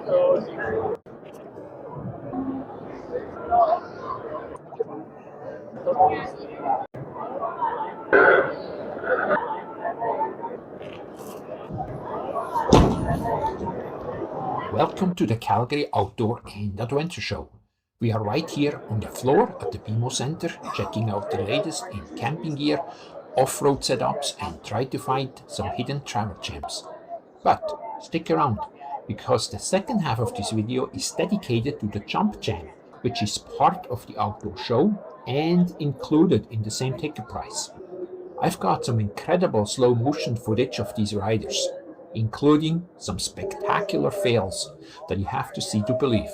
Welcome to the Calgary Outdoor and Adventure Show. We are right here on the floor at the BMO Centre, checking out the latest in camping gear, off-road setups, and try to find some hidden travel gems. But stick around, because the second half of this video is dedicated to the Jump Jam, which is part of the outdoor show and included in the same ticket price. I've got some incredible slow motion footage of these riders, including some spectacular fails that you have to see to believe.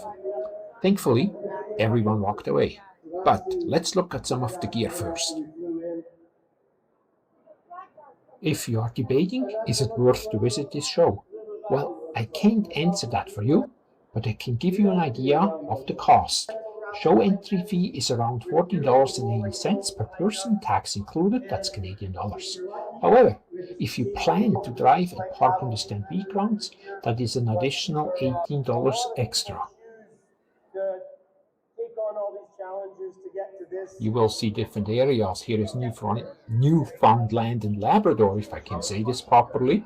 Thankfully, everyone walked away. But let's look at some of the gear first. If you are debating, is it worth to visit this show? Well, I can't answer that for you, but I can give you an idea of the cost. Show entry fee is around $14.80 per person, tax included, that's Canadian dollars. However, if you plan to drive and park on the Stampede grounds, that is an additional $18 extra. You will see different areas. Here is Newfoundland and Labrador, if I can say this properly.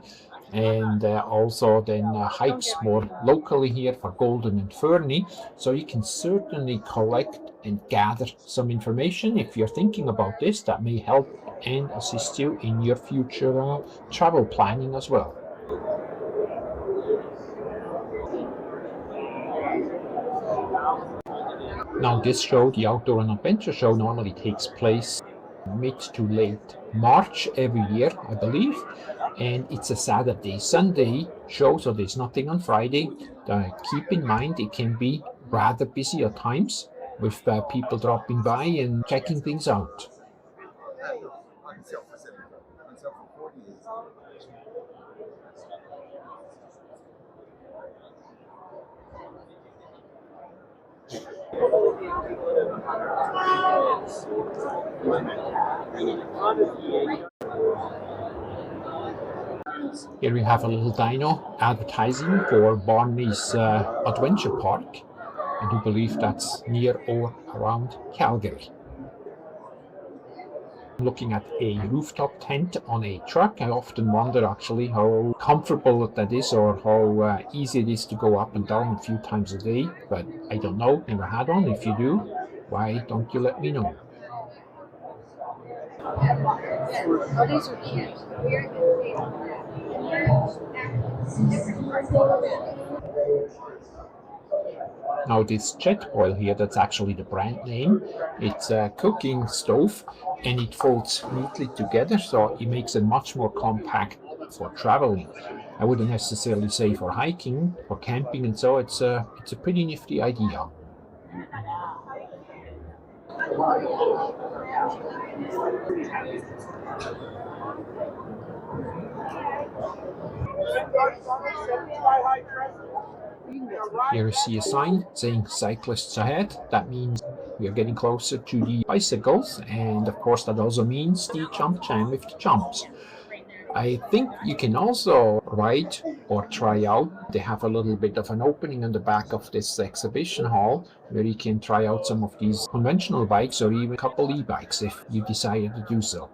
And also then hikes more locally here for Golden and Fernie. So you can certainly collect and gather some information. If you're thinking about this, that may help and assist you in your future travel planning as well. Now this show, the Outdoor and Adventure Show, normally takes place mid to late March every year, I believe. And it's a Saturday-Sunday show, so there's nothing on Friday. Keep in mind it can be rather busy at times with people dropping by and checking things out. Here we have a little dyno advertising for Barney's Adventure Park. I do believe that's near or around Calgary. Looking at a rooftop tent on a truck, I often wonder actually how comfortable that is or how easy it is to go up and down a few times a day, but I don't know, never had one. If you do, why don't you let me know? Now this Jetboil here, that's actually the brand name. It's a cooking stove and it folds neatly together, so it makes it much more compact for traveling. I wouldn't necessarily say for hiking, for camping, and so it's a pretty nifty idea. Here you see a sign saying cyclists ahead. That means we are getting closer to the bicycles, and of course that also means the Jump Jam with the jumps. I think you can also ride or try out. They have a little bit of an opening on the back of this exhibition hall where you can try out some of these conventional bikes or even a couple e-bikes if you desire to do so.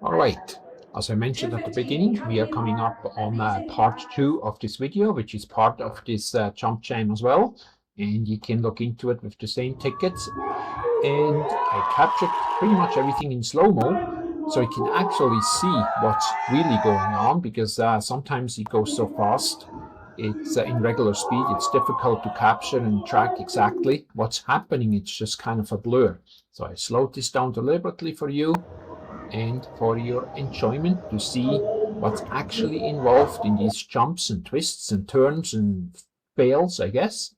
Alright, as I mentioned at the beginning, we are coming up on part 2 of this video, which is part of this Jump Jam as well, and you can look into it with the same tickets. And I captured pretty much everything in slow-mo, so you can actually see what's really going on, because sometimes it goes so fast. It's in regular speed, it's difficult to capture and track exactly what's happening. It's just kind of a blur. So I slowed this down deliberately for you and for your enjoyment to see what's actually involved in these jumps and twists and turns and fails, I guess.